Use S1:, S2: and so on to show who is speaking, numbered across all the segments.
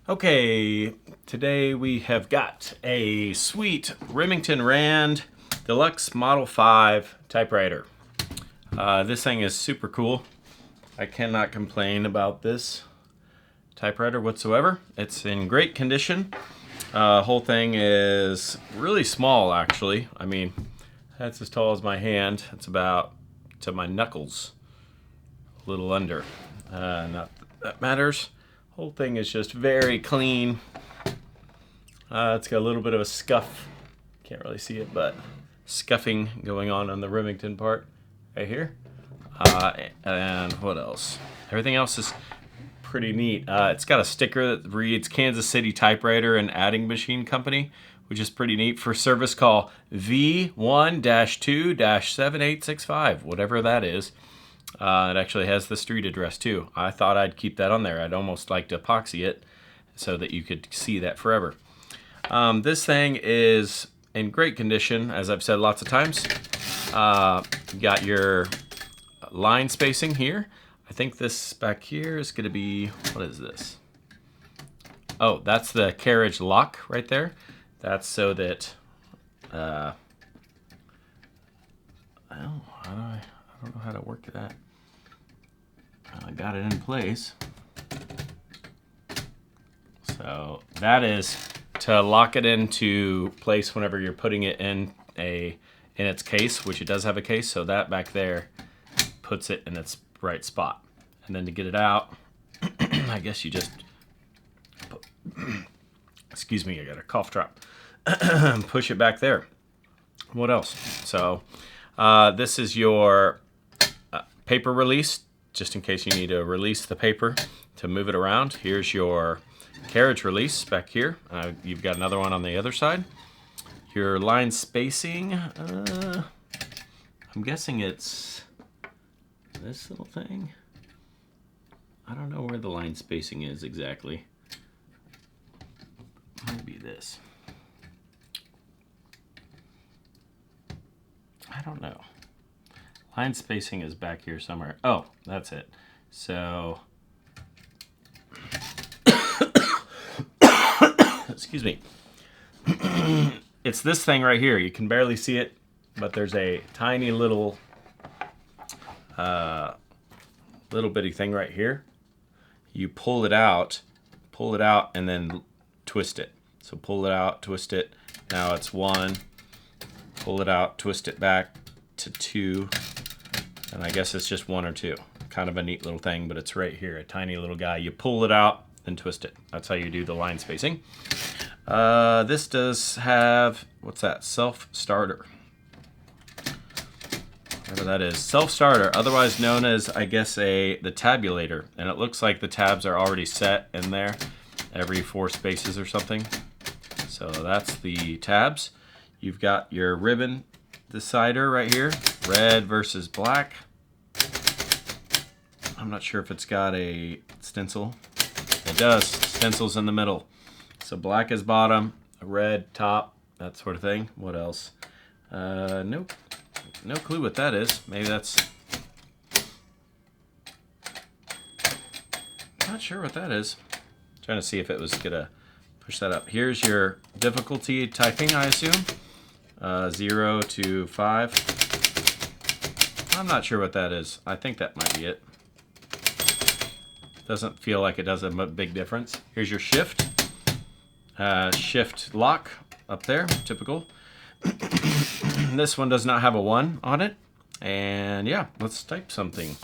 S1: Okay, today we have got a sweet Remington Rand Deluxe Model 5 typewriter. This thing is super cool. I cannot complain about this typewriter whatsoever. It's in great condition. Whole thing is really small, actually. I mean, that's as tall as my hand. It's about to my knuckles, a little under. Not that matters. Whole thing is just very clean. It's got a little bit of a scuff. Can't really see it, but scuffing going on the Remington part right here. And what else? Everything else is pretty neat. It's got a sticker that reads Kansas City Typewriter and Adding Machine Company, which is pretty neat for service call V1-2-7865, whatever that is. It actually has the street address too. I thought I'd keep that on there. I'd almost like to epoxy it so that you could see that forever. This thing is in great condition, as I've said lots of times. You got your line spacing here. I think this back here is going to be, what is this? Oh, that's the carriage lock right there. That's so that, I don't know how to work that. I got it in place. So that is to lock it into place whenever you're putting it in its case, which it does have a case. So that back there puts it in its right spot. And then to get it out, I guess you just excuse me, I got a cough drop. Push it back there. What else? So this is your paper release, just in case you need to release the paper to move it around. Here's your carriage release back here. You've got another one on the other side. Your line spacing, I'm guessing it's this little thing. I don't know where the line spacing is exactly. Might be this. I don't know. Line spacing is back here somewhere. Oh, that's it. So, excuse me. It's this thing right here. You can barely see it, but there's a tiny little bitty thing right here. You pull it out, and then twist it. So pull it out, twist it. Now it's 1. Pull it out, twist it back to 2. And I guess it's just 1 or 2. Kind of a neat little thing, but it's right here, a tiny little guy. You pull it out and twist it. That's how you do the line spacing. This does have, what's that? Self-starter. Whatever that is. Self-starter, otherwise known as, I guess, the tabulator. And it looks like the tabs are already set in there every 4 spaces or something. So that's the tabs. You've got your ribbon decider right here, red versus black. I'm not sure if it's got a stencil. It does. Stencil's in the middle. So black is bottom, a red top, that sort of thing. What else? Nope. No clue what that is. Maybe that's... Not sure what that is. Trying to see if it was gonna push that up. Here's your difficulty typing, I assume. 0 to 5. I'm not sure what that is. I think that might be it. Doesn't feel like it does a big difference. Here's your shift. Shift lock up there, typical. This one does not have a 1 on it. And yeah, let's type something.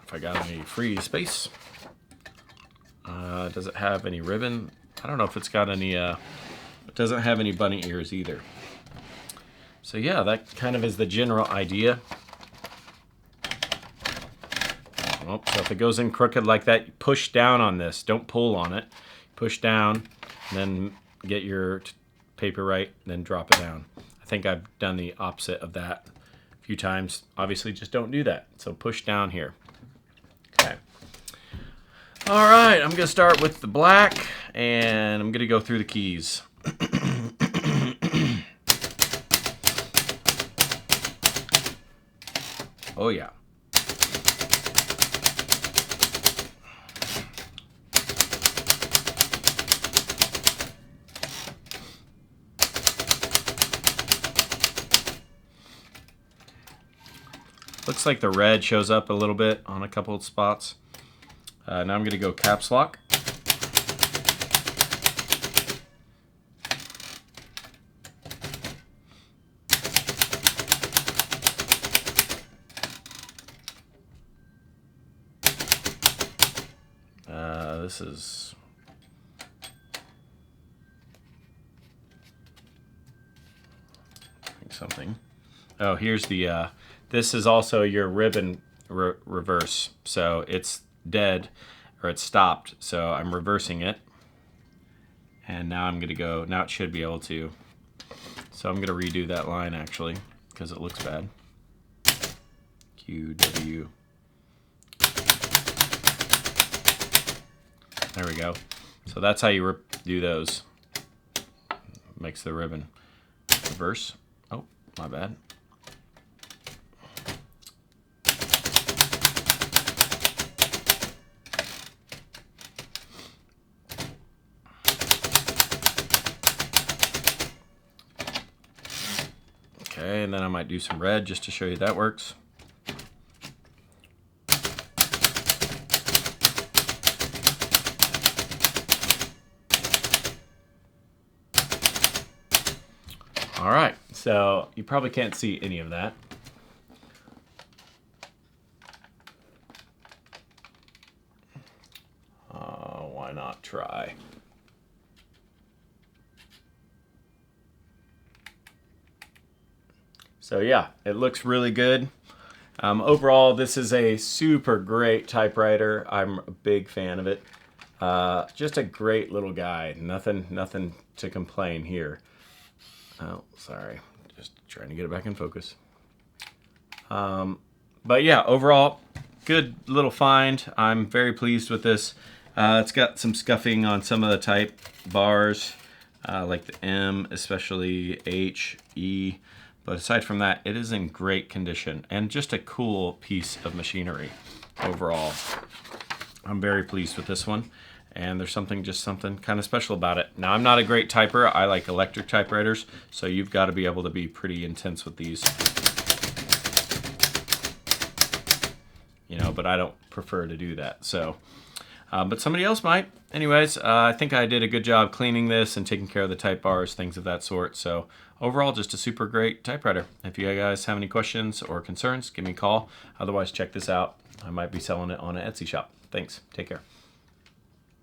S1: If I got any free space. Does it have any ribbon? I don't know if it's got any, it doesn't have any bunny ears either. So yeah, that kind of is the general idea. Oh, so if it goes in crooked like that, you push down on this. Don't pull on it. Push down, then get your paper right, then drop it down. I think I've done the opposite of that a few times. Obviously, just don't do that. So push down here. Okay. All right, I'm gonna start with the black, and I'm gonna go through the keys. Oh yeah. Looks like the red shows up a little bit on a couple of spots. Now I'm going to go caps lock. This is something. Oh, here's the, this is also your ribbon reverse. So it's dead, or it's stopped. So I'm reversing it. And now I'm going to go, now it should be able to. So I'm going to redo that line actually, because it looks bad. QW. There we go. So that's how you do those. Makes the ribbon reverse. Oh, my bad. Okay, and then I might do some red just to show you that works. All right, so you probably can't see any of that. Why not try? So yeah, it looks really good. Overall, this is a super great typewriter. I'm a big fan of it. Just a great little guy. Nothing to complain here. Oh, sorry. Just trying to get it back in focus. But yeah, overall, good little find. I'm very pleased with this. It's got some scuffing on some of the type bars, like the M, especially H, E. But aside from that, it is in great condition and just a cool piece of machinery overall. I'm very pleased with this one. And there's something kind of special about it. Now, I'm not a great typer. I like electric typewriters, so you've got to be able to be pretty intense with these. You know, but I don't prefer to do that. So, but somebody else might. Anyways, I think I did a good job cleaning this and taking care of the type bars, things of that sort. So overall, just a super great typewriter. If you guys have any questions or concerns, give me a call. Otherwise, check this out. I might be selling it on an Etsy shop. Thanks. Take care.